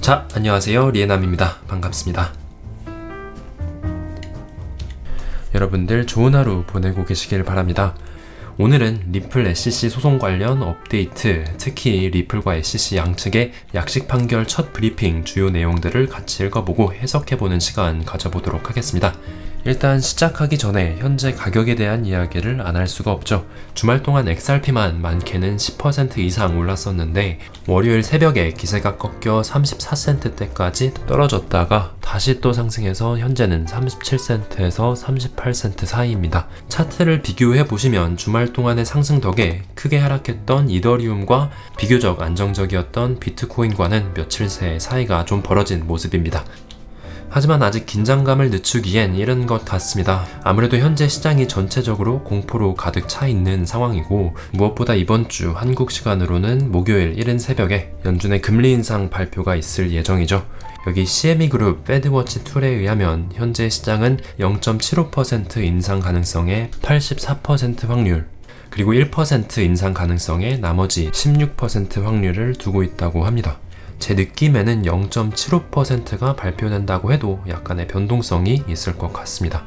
자, 안녕하세요. 리에남입니다. 반갑습니다. 여러분들 좋은 하루 보내고 계시길 바랍니다. 오늘은 리플 SEC 소송 관련 업데이트, 특히 리플과 SEC 양측의 약식 판결 첫 브리핑 주요 내용들을 같이 읽어보고 해석해보는 시간 가져보도록 하겠습니다. 일단 시작하기 전에 현재 가격에 대한 이야기를 안 할 수가 없죠. 주말 동안 XRP만 많게는 10% 이상 올랐었는데 월요일 새벽에 기세가 꺾여 34센트대까지 떨어졌다가 다시 또 상승해서 현재는 37센트에서 38센트 사이입니다. 차트를 비교해 보시면 주말 동안의 상승 덕에 크게 하락했던 이더리움과 비교적 안정적이었던 비트코인과는 며칠 새 사이가 좀 벌어진 모습입니다. 하지만 아직 긴장감을 늦추기엔 이른 것 같습니다. 아무래도 현재 시장이 전체적으로 공포로 가득 차 있는 상황이고, 무엇보다 이번 주 한국 시간으로는 목요일 이른 새벽에 연준의 금리 인상 발표가 있을 예정이죠. 여기 CME 그룹 패드워치 툴에 의하면 현재 시장은 0.75% 인상 가능성의 84% 확률, 그리고 1% 인상 가능성의 나머지 16% 확률을 두고 있다고 합니다. 제 느낌에는 0.75%가 발표된다고 해도 약간의 변동성이 있을 것 같습니다.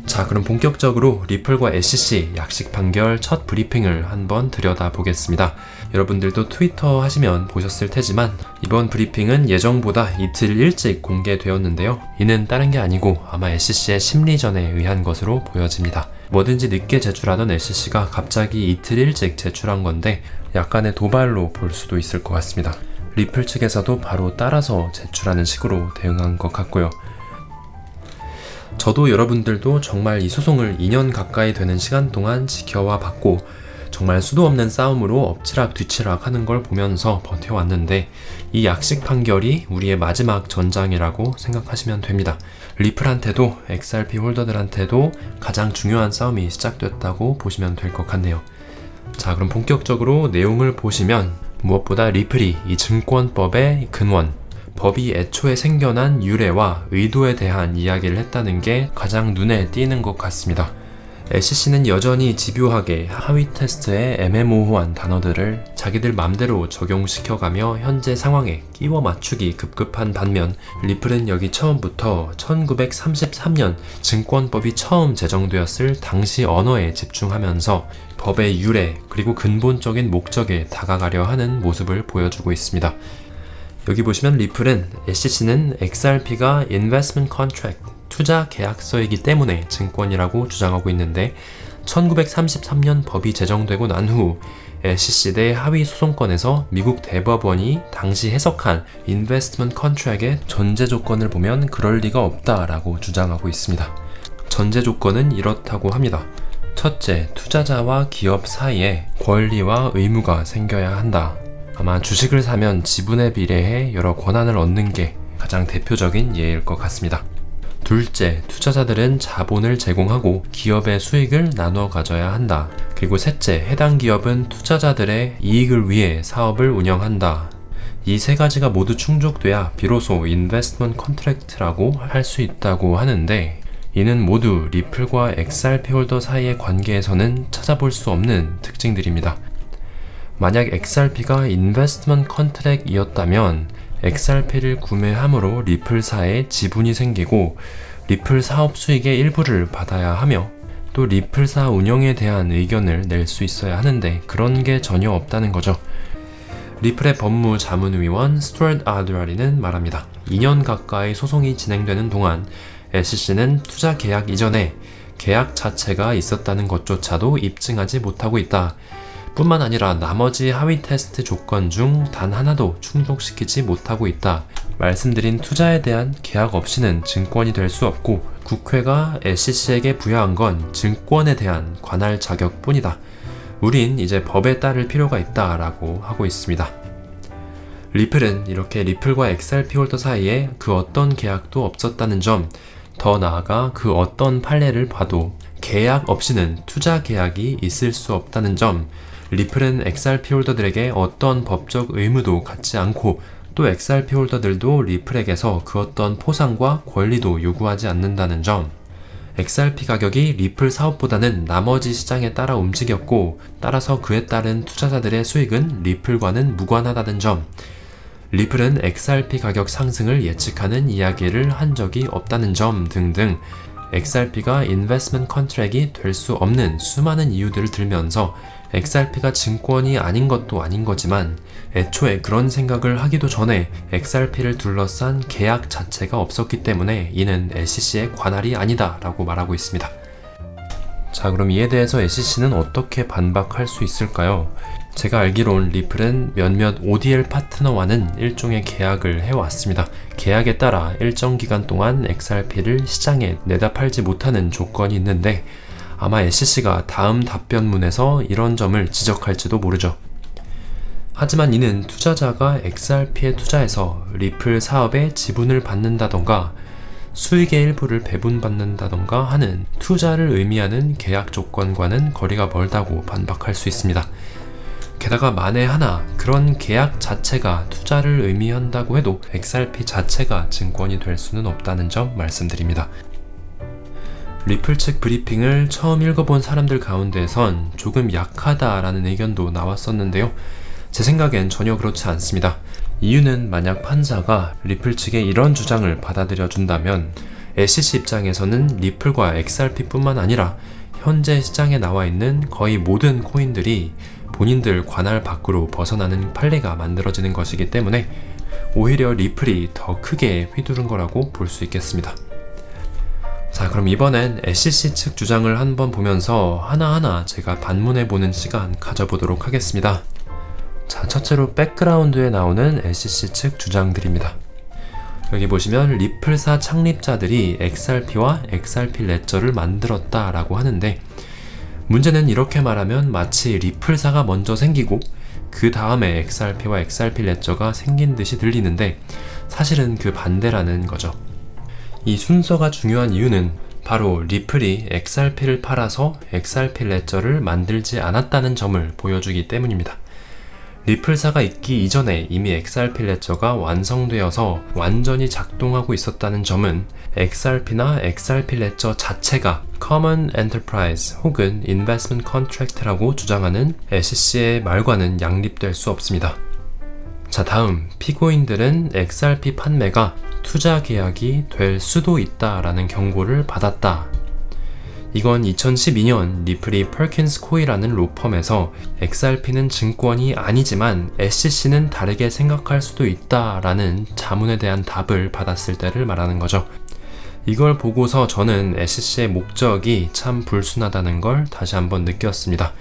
자, 그럼 본격적으로 리플과 SEC 약식 판결 첫 브리핑을 한번 들여다보겠습니다. 여러분들도 트위터 하시면 보셨을 테지만 이번 브리핑은 예정보다 이틀 일찍 공개되었는데요. 이는 다른 게 아니고 아마 SEC의 심리전에 의한 것으로 보여집니다. 뭐든지 늦게 제출하던 SEC가 갑자기 이틀 일찍 제출한 건데 약간의 도발로 볼 수도 있을 것 같습니다. 리플 측에서도 바로 따라서 제출하는 식으로 대응한 것 같고요. 저도 여러분들도 정말 이 소송을 2년 가까이 되는 시간 동안 지켜와 봤고 정말 수도 없는 싸움으로 엎치락 뒤치락 하는 걸 보면서 버텨왔는데 이 약식 판결이 우리의 마지막 전장이라고 생각하시면 됩니다. 리플한테도 XRP 홀더들한테도 가장 중요한 싸움이 시작됐다고 보시면 될 것 같네요. 자, 그럼 본격적으로 내용을 보시면 무엇보다 리플이 이 증권법의 근원, 법이 애초에 생겨난 유래와 의도에 대한 이야기를 했다는 게 가장 눈에 띄는 것 같습니다. SEC는 여전히 집요하게 하위 테스트의 애매모호한 단어들을 자기들 맘대로 적용시켜가며 현재 상황에 끼워 맞추기 급급한 반면 리플은 여기 처음부터 1933년 증권법이 처음 제정되었을 당시 언어에 집중하면서 법의 유래 그리고 근본적인 목적에 다가가려 하는 모습을 보여주고 있습니다. 여기 보시면 리플은 SEC는 XRP가 Investment Contract, 투자 계약서이기 때문에 증권이라고 주장하고 있는데 1933년 법이 제정되고 난 후 SEC 대 하위 소송권에서 미국 대법원이 당시 해석한 Investment Contract의 전제 조건을 보면 그럴 리가 없다라고 주장하고 있습니다. 전제 조건은 이렇다고 합니다. 첫째, 투자자와 기업 사이에 권리와 의무가 생겨야 한다. 아마 주식을 사면 지분에 비례해 여러 권한을 얻는 게 가장 대표적인 예일 것 같습니다. 둘째, 투자자들은 자본을 제공하고 기업의 수익을 나눠 가져야 한다. 그리고 셋째, 해당 기업은 투자자들의 이익을 위해 사업을 운영한다. 이 세 가지가 모두 충족돼야 비로소 인베스트먼트 컨트랙트라고 할 수 있다고 하는데 이는 모두 리플과 XRP 홀더 사이의 관계에서는 찾아볼 수 없는 특징들입니다. 만약 XRP가 인베스트먼트 컨트랙이었다면 XRP를 구매함으로 리플사에 지분이 생기고 리플 사업 수익의 일부를 받아야 하며 또 리플사 운영에 대한 의견을 낼 수 있어야 하는데 그런 게 전혀 없다는 거죠. 리플의 법무자문위원 스튜어트 아드라리는 말합니다. 2년 가까이 소송이 진행되는 동안 SEC는 투자 계약 이전에 계약 자체가 있었다는 것조차도 입증하지 못하고 있다. 뿐만 아니라 나머지 하위 테스트 조건 중 단 하나도 충족시키지 못하고 있다. 말씀드린 투자에 대한 계약 없이는 증권이 될 수 없고 국회가 SEC에게 부여한 건 증권에 대한 관할 자격뿐이다. 우린 이제 법에 따를 필요가 있다라고 하고 있습니다. 리플은 이렇게 리플과 XRP 홀더 사이에 그 어떤 계약도 없었다는 점, 더 나아가 그 어떤 판례를 봐도 계약 없이는 투자 계약이 있을 수 없다는 점, 리플은 XRP 홀더들에게 어떤 법적 의무도 갖지 않고 또 XRP 홀더들도 리플에게서 그 어떤 포상과 권리도 요구하지 않는다는 점, XRP 가격이 리플 사업보다는 나머지 시장에 따라 움직였고 따라서 그에 따른 투자자들의 수익은 리플과는 무관하다는 점, 리플은 XRP 가격 상승을 예측하는 이야기를 한 적이 없다는 점 등등 XRP가 인베스트먼트 컨트랙이 될 수 없는 수많은 이유들을 들면서 XRP가 증권이 아닌 것도 아닌 거지만 애초에 그런 생각을 하기도 전에 XRP를 둘러싼 계약 자체가 없었기 때문에 이는 SEC의 관할이 아니다 라고 말하고 있습니다. 자, 그럼 이에 대해서 SEC는 어떻게 반박할 수 있을까요? 제가 알기론 리플은 몇몇 ODL 파트너와는 일종의 계약을 해왔습니다. 계약에 따라 일정 기간 동안 XRP를 시장에 내다 팔지 못하는 조건이 있는데 아마 SEC가 다음 답변문에서 이런 점을 지적할지도 모르죠. 하지만 이는 투자자가 XRP에 투자해서 리플 사업에 지분을 받는다던가 수익의 일부를 배분받는다던가 하는 투자를 의미하는 계약 조건과는 거리가 멀다고 반박할 수 있습니다. 게다가 만에 하나 그런 계약 자체가 투자를 의미한다고 해도 XRP 자체가 증권이 될 수는 없다는 점 말씀드립니다. 리플 측 브리핑을 처음 읽어본 사람들 가운데선 조금 약하다라는 의견도 나왔었는데요. 제 생각엔 전혀 그렇지 않습니다. 이유는 만약 판사가 리플 측의 이런 주장을 받아들여 준다면 SEC 입장에서는 리플과 XRP 뿐만 아니라 현재 시장에 나와 있는 거의 모든 코인들이 본인들 관할 밖으로 벗어나는 판례가 만들어지는 것이기 때문에 오히려 리플이 더 크게 휘두른 거라고 볼 수 있겠습니다. 자, 그럼 이번엔 SEC 측 주장을 한번 보면서 하나하나 제가 반문해보는 시간 가져보도록 하겠습니다. 자, 첫째로 백그라운드에 나오는 SEC 측 주장들입니다. 여기 보시면 리플사 창립자들이 XRP와 XRP 레저를 만들었다라고 하는데 문제는 이렇게 말하면 마치 리플사가 먼저 생기고 그 다음에 XRP와 XRP 레저가 생긴 듯이 들리는데 사실은 그 반대라는 거죠. 이 순서가 중요한 이유는 바로 리플이 XRP를 팔아서 XRP 레저를 만들지 않았다는 점을 보여주기 때문입니다. 리플사가 있기 이전에 이미 XRP 레저가 완성되어서 완전히 작동하고 있었다는 점은 XRP나 XRP 레저 자체가 Common Enterprise 혹은 Investment Contract라고 주장하는 SEC의 말과는 양립될 수 없습니다. 자, 다음 피고인들은 XRP 판매가 투자 계약이 될 수도 있다라는 경고를 받았다. 이건 2012년 리플이 퍼킨스 코이라는 로펌에서 XRP는 증권이 아니지만 SEC는 다르게 생각할 수도 있다라는 자문에 대한 답을 받았을 때를 말하는 거죠. 이걸 보고서 저는 SEC의 목적이 참 불순하다는 걸 다시 한번 느꼈습니다.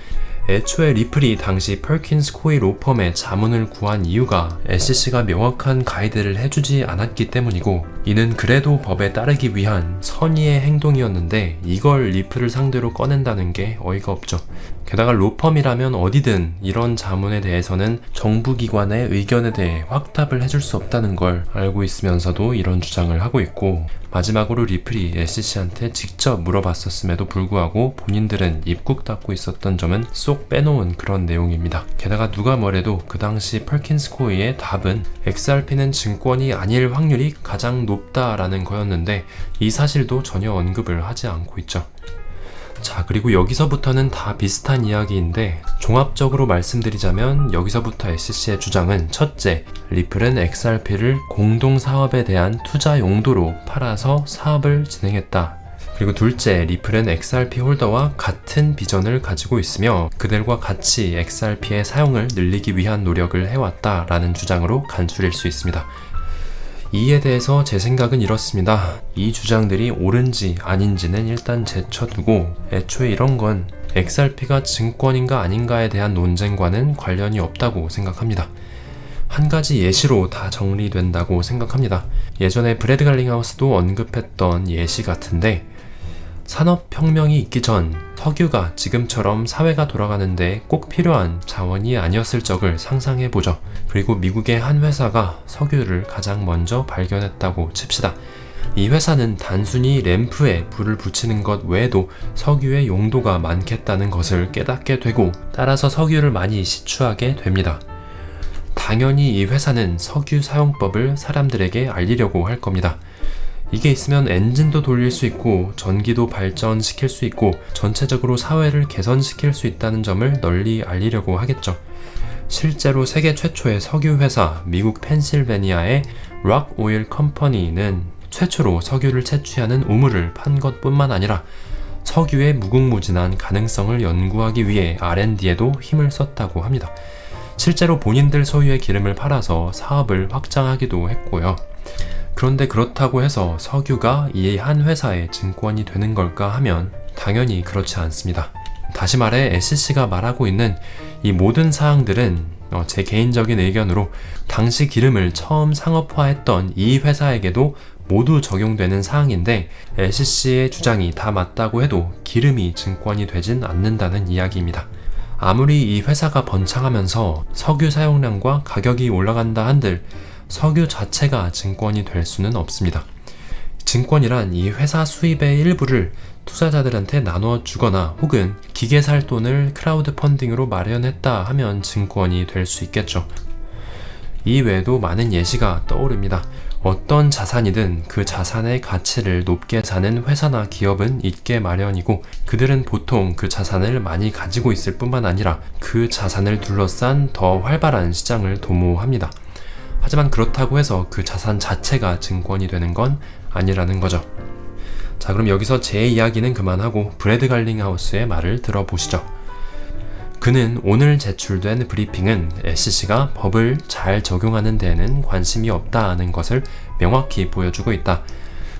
애초에 리플이 당시 퍼킨스 코이 로펌의 자문을 구한 이유가 SEC가 명확한 가이드를 해주지 않았기 때문이고 이는 그래도 법에 따르기 위한 선의의 행동이었는데 이걸 리플을 상대로 꺼낸다는 게 어이가 없죠. 게다가 로펌이라면 어디든 이런 자문에 대해서는 정부기관의 의견에 대해 확답을 해줄 수 없다는 걸 알고 있으면서도 이런 주장을 하고 있고 마지막으로 리플이 SEC한테 직접 물어봤었음에도 불구하고 본인들은 입국 닫고 있었던 점은 쏙 빼놓은 그런 내용입니다. 게다가 누가 뭐래도 그 당시 퍼킨스 코이의 답은 XRP는 증권이 아닐 확률이 가장 높다라는 거였는데 이 사실도 전혀 언급을 하지 않고 있죠. 자, 그리고 여기서부터는 다 비슷한 이야기인데 종합적으로 말씀드리자면 여기서부터 SEC의 주장은 첫째, 리플은 XRP를 공동사업에 대한 투자 용도로 팔아서 사업을 진행했다. 그리고 둘째, 리플은 XRP 홀더와 같은 비전을 가지고 있으며 그들과 같이 XRP의 사용을 늘리기 위한 노력을 해왔다라는 주장으로 간추릴 수 있습니다. 이에 대해서 제 생각은 이렇습니다. 이 주장들이 옳은지 아닌지는 일단 제쳐두고 애초에 이런 건 XRP가 증권인가 아닌가에 대한 논쟁과는 관련이 없다고 생각합니다. 한 가지 예시로 다 정리된다고 생각합니다. 예전에 브래드 갈링하우스도 언급했던 예시 같은데 산업혁명이 있기 전 석유가 지금처럼 사회가 돌아가는데 꼭 필요한 자원이 아니었을 적을 상상해보죠. 그리고 미국의 한 회사가 석유를 가장 먼저 발견했다고 칩시다. 이 회사는 단순히 램프에 불을 붙이는 것 외에도 석유의 용도가 많겠다는 것을 깨닫게 되고 따라서 석유를 많이 시추하게 됩니다. 당연히 이 회사는 석유 사용법을 사람들에게 알리려고 할 겁니다. 이게 있으면 엔진도 돌릴 수 있고 전기도 발전시킬 수 있고 전체적으로 사회를 개선시킬 수 있다는 점을 널리 알리려고 하겠죠. 실제로 세계 최초의 석유 회사 미국 펜실베니아의 록 오일 컴퍼니는 최초로 석유를 채취하는 우물을 판 것뿐만 아니라 석유의 무궁무진한 가능성을 연구하기 위해 R&D에도 힘을 썼다고 합니다. 실제로 본인들 소유의 기름을 팔아서 사업을 확장하기도 했고요. 그런데 그렇다고 해서 석유가 이 한 회사의 증권이 되는 걸까 하면 당연히 그렇지 않습니다. 다시 말해 SCC가 말하고 있는 이 모든 사항들은 제 개인적인 의견으로 당시 기름을 처음 상업화했던 이 회사에게도 모두 적용되는 사항인데 SCC의 주장이 다 맞다고 해도 기름이 증권이 되진 않는다는 이야기입니다. 아무리 이 회사가 번창하면서 석유 사용량과 가격이 올라간다 한들 석유 자체가 증권이 될 수는 없습니다. 증권이란 이 회사 수입의 일부를 투자자들한테 나눠 주거나 혹은 기계 살 돈을 크라우드 펀딩으로 마련했다 하면 증권이 될 수 있겠죠. 이 외에도 많은 예시가 떠오릅니다. 어떤 자산이든 그 자산의 가치를 높게 자는 회사나 기업은 있게 마련이고 그들은 보통 그 자산을 많이 가지고 있을 뿐만 아니라 그 자산을 둘러싼 더 활발한 시장을 도모합니다. 하지만 그렇다고 해서 그 자산 자체가 증권이 되는 건 아니라는 거죠. 자, 그럼 여기서 제 이야기는 그만하고 브래드 갈링하우스의 말을 들어보시죠. 그는 오늘 제출된 브리핑은 SCC가 법을 잘 적용하는 데에는 관심이 없다는 것을 명확히 보여주고 있다.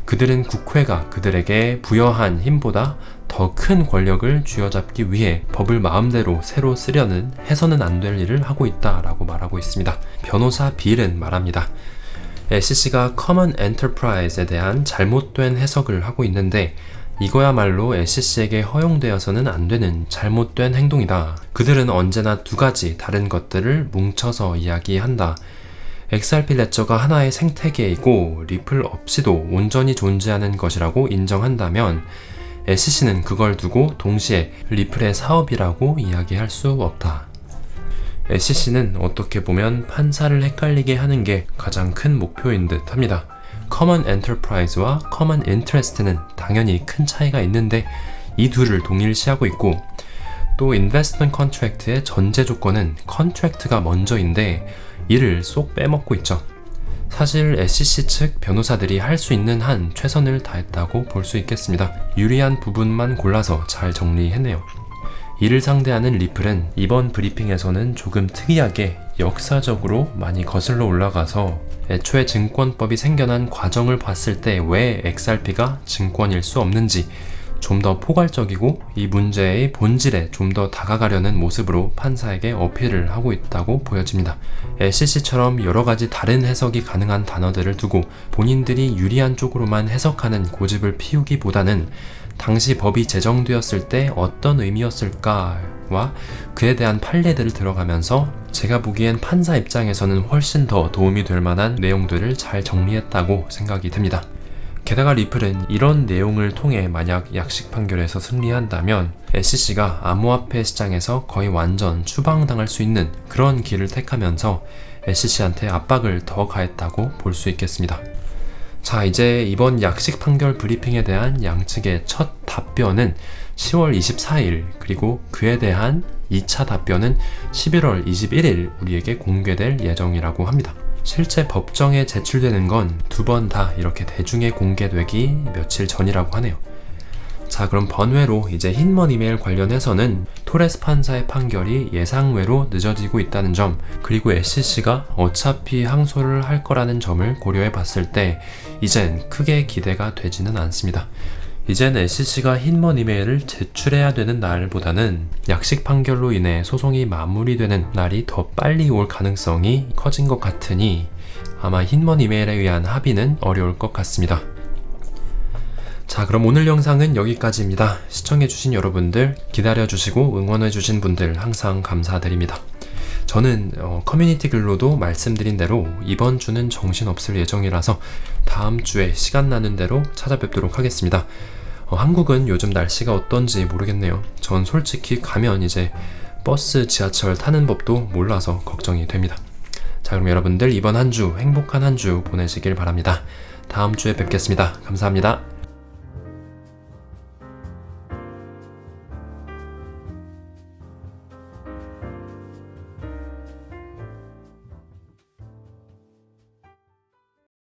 그들은 국회가 그들에게 부여한 힘보다 더 큰 권력을 쥐어잡기 위해 법을 마음대로 새로 쓰려는 해서는 안 될 일을 하고 있다라고 말하고 있습니다. 변호사 빌은 말합니다. SCC가 Common Enterprise에 대한 잘못된 해석을 하고 있는데 이거야말로 SCC에게 허용되어서는 안 되는 잘못된 행동이다. 그들은 언제나 두 가지 다른 것들을 뭉쳐서 이야기한다. XRP 레저가 하나의 생태계이고 리플 없이도 온전히 존재하는 것이라고 인정한다면 SCC는 그걸 두고 동시에 리플의 사업이라고 이야기할 수 없다. SCC는 어떻게 보면 판사를 헷갈리게 하는 게 가장 큰 목표인 듯 합니다. Common Enterprise와 Common Interest는 당연히 큰 차이가 있는데 이 둘을 동일시하고 있고 또 Investment Contract의 전제 조건은 컨트랙트가 먼저인데 이를 쏙 빼먹고 있죠. 사실 SCC 측 변호사들이 할 수 있는 한 최선을 다했다고 볼 수 있겠습니다. 유리한 부분만 골라서 잘 정리했네요. 이를 상대하는 리플은 이번 브리핑에서는 조금 특이하게 역사적으로 많이 거슬러 올라가서 애초에 증권법이 생겨난 과정을 봤을 때 왜 XRP가 증권일 수 없는지 좀 더 포괄적이고 이 문제의 본질에 좀 더 다가가려는 모습으로 판사에게 어필을 하고 있다고 보여집니다. SCC처럼 여러 가지 다른 해석이 가능한 단어들을 두고 본인들이 유리한 쪽으로만 해석하는 고집을 피우기보다는 당시 법이 제정되었을 때 어떤 의미였을까와 그에 대한 판례들을 들어가면서 제가 보기엔 판사 입장에서는 훨씬 더 도움이 될 만한 내용들을 잘 정리했다고 생각이 듭니다. 게다가 리플은 이런 내용을 통해 만약 약식 판결에서 승리한다면 SCC가 암호화폐 시장에서 거의 완전 추방당할 수 있는 그런 길을 택하면서 SCC한테 압박을 더 가했다고 볼 수 있겠습니다. 자, 이제 이번 약식 판결 브리핑에 대한 양측의 첫 답변은 10월 24일 그리고 그에 대한 2차 답변은 11월 21일 우리에게 공개될 예정이라고 합니다. 실제 법정에 제출되는 건 두 번 다 이렇게 대중에 공개되기 며칠 전이라고 하네요. 자, 그럼 번외로 이제 흰머니메일 관련해서는 토레스 판사의 판결이 예상외로 늦어지고 있다는 점, 그리고 SCC가 어차피 항소를 할 거라는 점을 고려해 봤을 때 이젠 크게 기대가 되지는 않습니다. 이젠 SCC가 흰머니메일을 제출해야 되는 날보다는 약식 판결로 인해 소송이 마무리되는 날이 더 빨리 올 가능성이 커진 것 같으니 아마 흰머니메일에 의한 합의는 어려울 것 같습니다. 자, 그럼 오늘 영상은 여기까지입니다. 시청해주신 여러분들, 기다려주시고 응원해주신 분들 항상 감사드립니다. 저는 커뮤니티 글로도 말씀드린 대로 이번 주는 정신없을 예정이라서 다음 주에 시간 나는 대로 찾아뵙도록 하겠습니다. 한국은 요즘 날씨가 어떤지 모르겠네요. 전 솔직히 가면 이제 버스, 지하철 타는 법도 몰라서 걱정이 됩니다. 자, 그럼 여러분들 이번 한 주 행복한 한 주 보내시길 바랍니다. 다음 주에 뵙겠습니다. 감사합니다.